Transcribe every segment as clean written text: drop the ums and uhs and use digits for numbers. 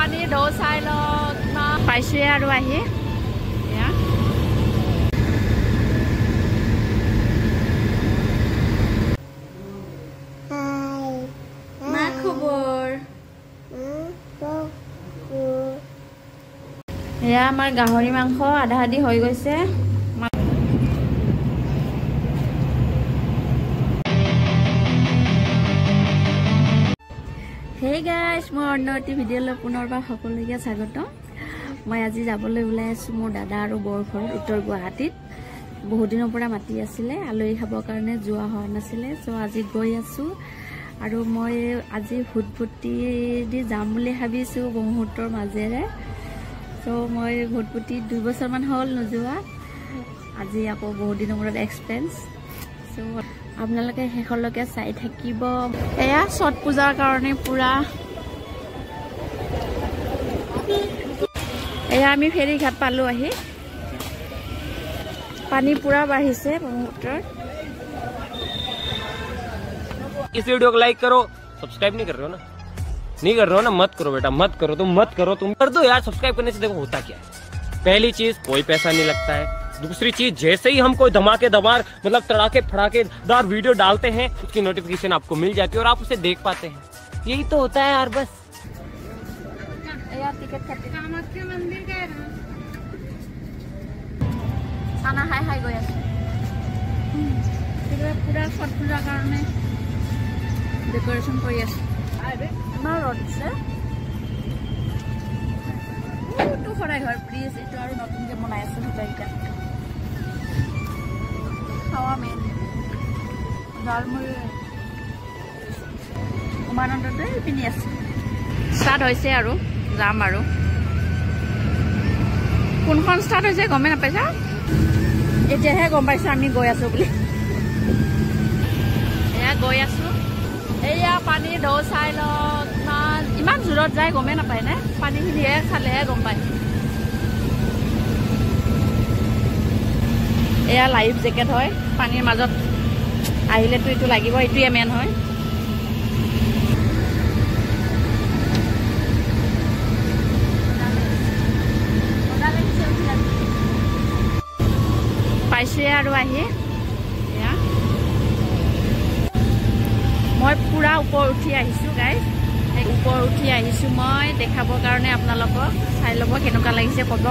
পানী ঢৌ চাই লওক পাইছোৱে আৰু আহি এয়া না খবৰ এয়া আমাৰ গাহৰি মাংস আধা আধি হৈ গৈছে Hey guys, মই অন্যটি ভিডিঅ'লৈ পুনৰবাৰ সকলোকে স্বাগত মই আজি যাবলৈ ওলাই আছো মোৰ দাদা আৰু বৰ ঘৰ উত্তৰ গুৱাহাটীত বহুত দিনৰ পৰা মাতি আছিল আলহী খাবৰ কাৰণে যোৱা হোৱা নাছিল সো আজি গৈ আছো আৰু মই আজি ভুটভুটি দি যাম বুলি ভাবিছো বহুতৰ মাজেৰে সো মই ভুটভুটি 2 বছৰ মান হ'ল নোযোৱা আজি আকৌ বহুত দিনৰ মূৰত এক্সপেৰিয়েন্স সো আপোনালোকে হেখলৈকে চাই থাকিব এয়া ছট পূজাৰ কাৰণে পুৰা এয়া আমি ফেৰী ঘাট পালো আহি पानी पूरा बाढ़िसे ब्रह्मपुत्र इस वीडियो को लाइक करो सब्सक्राइब नहीं कर रहे हो ना नहीं कर रहे हो ना मत करो बेटा मत करो तुम कर दो यार सब्सक्राइब करने से देखो होता क्या है पहली चीज कोई पैसा नहीं लगता है दूसरी चीज जैसे ही हम कोई धमाकेदार मतलब तड़ाके फड़ाकेदार वीडियो डालते हैं उसकी नोटिफिकेशन आपको मिल जाती है और आप उसे देख पाते हैं यही तो होता है यार बस खाना हाय हाय गया पूरा छठ पूजा कारण डेकोरेशन কৰি আছে আমাৰ ৰড আছে তো খৰাই ঘৰ প্লিজ এটো আৰু নতুনকে বনাই আছে দুটাইটা খাওয়া মেন জালমুই উমানন্দতে পিনি আছে স্টার্ট হৈছে আৰু যাম আৰু কোনখন স্টার্ট হৈছে গমে নাপাইছা এতিয়াহে গম পাইছো আমি গৈ আছো বুলি এয়া গৈ আছো এয়া পানী ঢৌ চাই লওক ইমান জোৰত যায় গমে নাপায় নে পানীখিনিহে চালেহে গম পায় এয়া লাইফ জেকেট হয় পানীৰ মাজত আহিলেতো এইটো লাগিব এইটোৱে মেন হয় পাইছোৱে আৰু আহি এয়া মই পুৰা ওপৰ উঠি আহিছো গাইজ ওপৰ উঠি আহিছো মই দেখাবৰ কাৰণে আপোনালোকক চাই ল'ব কেনেকুৱা লাগিছে ক'ব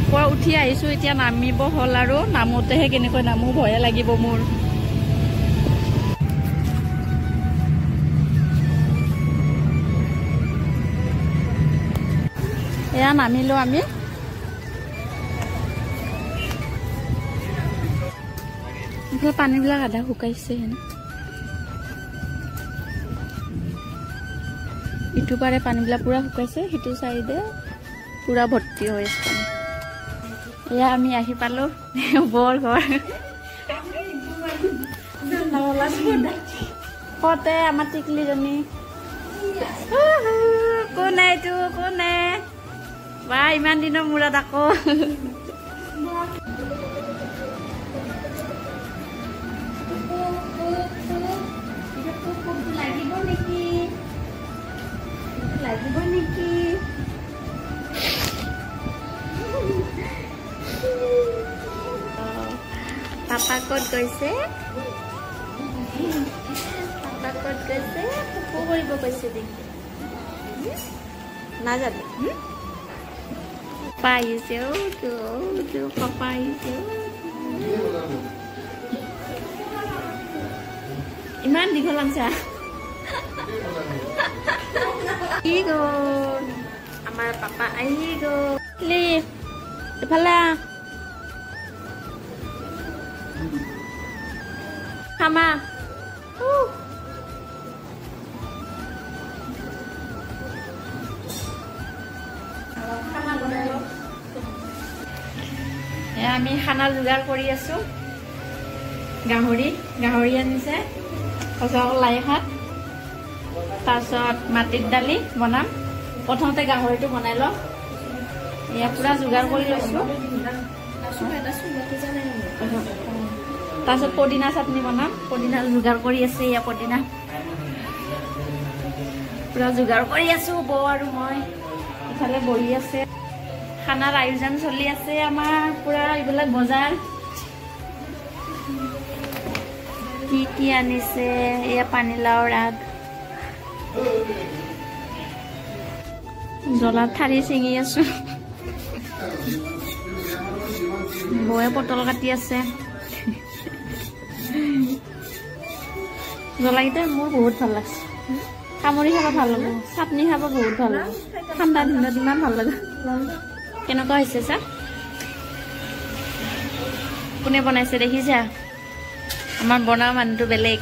ওপৰ উঠি আহিছো এতিয়া নামিব হ'ল আৰু নামোতেহে কেনেকৈ নামো ভয় লাগিব মোৰ এয়া নামিলো আমি পানী বিলাক আধা শুকাইছে ইটো পাৰে পানী বিলাক পুৰা শুকাইছে সিটো চাইডে পুৰা ভৰ্তি হৈ আছে এয়া আমি আহি পালো বৰ ঘৰ কতে আমাৰ টিকলিজনী কোনে এইটো কোনে বা ইমান দিনৰ মূৰত আকৌ লাগিব নেকি পাপা ক'ত গৈছে পুপু কৰিব কৈছে দেখি নাজানো পাপা আহিছে পাপা আহিছে ইমান দীঘল আনছা কি গ'ল আমাৰ পাপা আহি গ'ল এফালে খামা আমি খানা যোগাৰ কৰি আছো গাহৰি আনিছে লাই শাক তাৰপিছত মাটিৰ দালি বনাম প্ৰথমতে গাহৰিটো বনাই লওঁ এয়া পুৰা যোগাৰ কৰি লৈছো তাৰপিছত পদিনা চাটনি বনাম পদিনা যোগাৰ কৰি আছে এয়া পদিনা পুৰা যোগাৰ কৰি আছো বৌ আৰু মই ইফালে বহি আছে খানাৰ আয়োজন চলি আছে আমাৰ পুৰা এইবিলাক বজাৰ কি আনিছে এয়া পানীলাওৰ আগ জ্বলা ঠাৰি চিঙি আছো বৌয়ে পটল কাটি আছে জ্বলাকেইটা মোৰ বহুত ভাল লাগছে কামুৰি খাব ভাল হ'ব চাটনি খাব বহুত ভাল হ'ব ঠাণ্ডা দিনত ইমান ভাল লাগে কেনেকুৱা হৈছে চা কোনে বনাইছে দেখিছা আমাৰ বনোৱা মানুহটো বেলেগ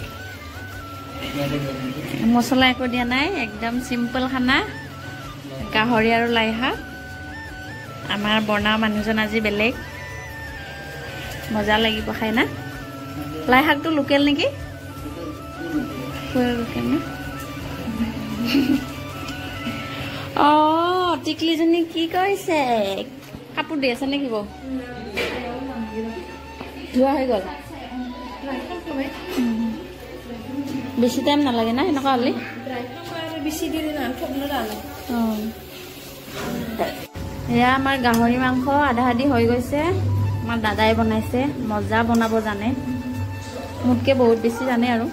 মছলা একো দিয়া নাই একদম চিম্পল খানা গাহৰি আৰু লাই শাক আমাৰ বনোৱা মানুহজন আজি বেলেগ মজা লাগিব খাই না লাই শাকটো লোকেল নেকি লোকেল না টিকলিজনী কি কৈছে কাপোৰ দি আছে নেকি বৌ ধোৱা হৈ গ'ল বেছি টাইম নালাগে না এনেকুৱা হ'লে এয়া আমাৰ গাহৰি মাংস আধা আধি হৈ গৈছে আমাৰ দাদাই বনাইছে মজা বনাব জানে মোতকে বহুত বেছি জানে আৰু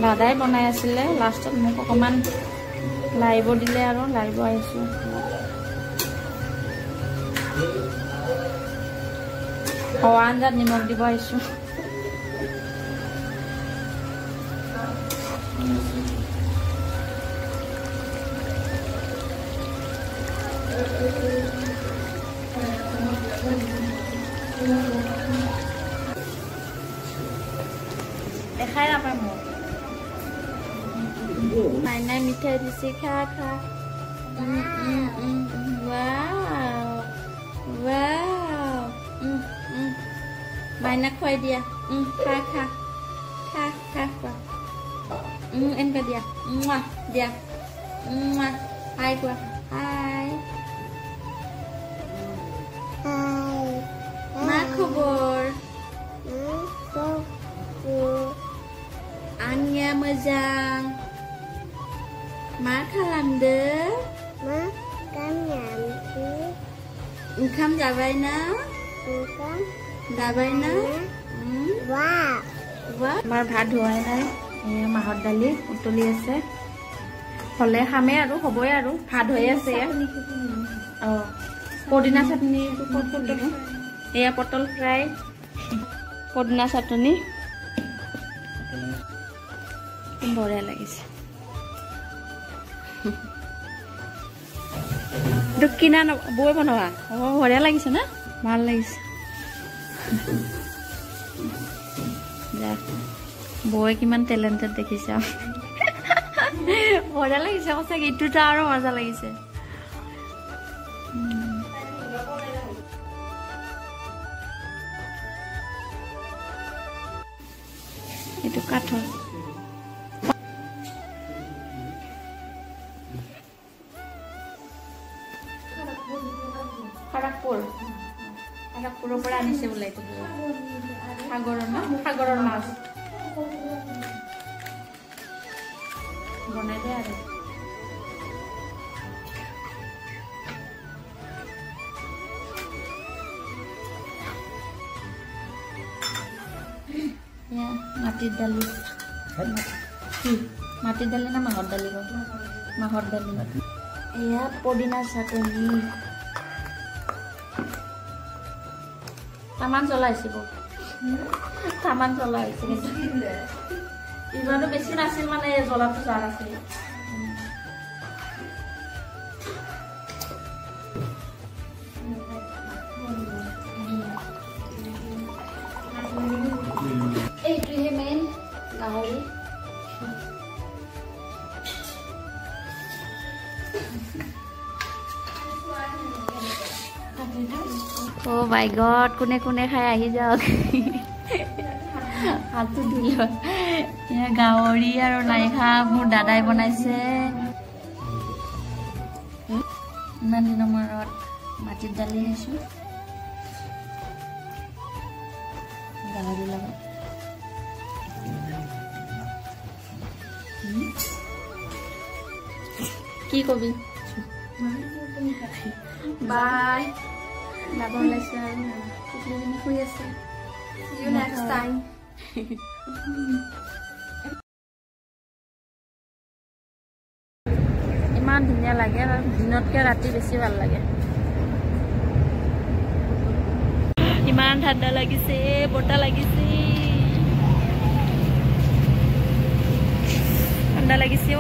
দাদাই বনাই আছিলে লাষ্টত মোক অকণমান লাৰিব দিলে আৰু লাৰিব আহিছোঁ খোৱা আঞ্জাত নিমখ দিব আহিছোঁ দেখাই নাপায় মোক মাইনাই মিঠাই দিছে খা খা মাইনাক খুৱাই দিয়া খা খা খা খা খোৱা এনেকৈ দিয়া দিয়া হাই কোৱা হাই মা খবৰ Anya moजां मा खालामदो ओंखाम जाबाय ना আমাৰ ভাত হোৱাই নাই মাহৰ দালি উতলি আছে হলে খামে আৰু হ'বই আৰু ভাত হৈ আছে পদিনা চাটনি এয়া পটল ফ্ৰাই পদিনা চাটনি বঢ়িয়া লাগিছে কিনা বৈ বনোৱা বঢ়িয়া লাগিছে না ভাল লাগিছে বৌয়ে কিমান টেলেণ্টেড দেখিছা বঢ়িয়া লাগিছে সঁচাকে ইটোটা আৰু মজা লাগিছে এইটো কাঠৰ খড়গপুৰৰ পৰা আনিছে বোলে এইটো সাগৰৰ মাছ বনাই দে আৰু মাটিৰ দালি মাটিৰ দালি না মাহৰ দালি মাহৰ দালি এয়া পদিনা চাটনি তামান জ্বলাইছে তামান জ্বলাইছে ইমানো বেছি নাছিল মানে জ্বলাটো চাৰ আছিল এইটোহে মেইন গাহৰি Oh my god, kune khai ahi jaok. Hatu dilo. Ya gaori aru lai kha mur dadai banaise. Nani nomorot matir dali hesu. গাহৰি লগত কি কবি বাই যাব ওলাইছে আৰু শুই আছে see you next time ইমান ধুনীয়া লাগে আৰু দিনতকৈ ৰাতি বেছি ভাল লাগে ইমান ঠাণ্ডা লাগিছে বতাহ লাগিছে ঠাণ্ডা লাগিছে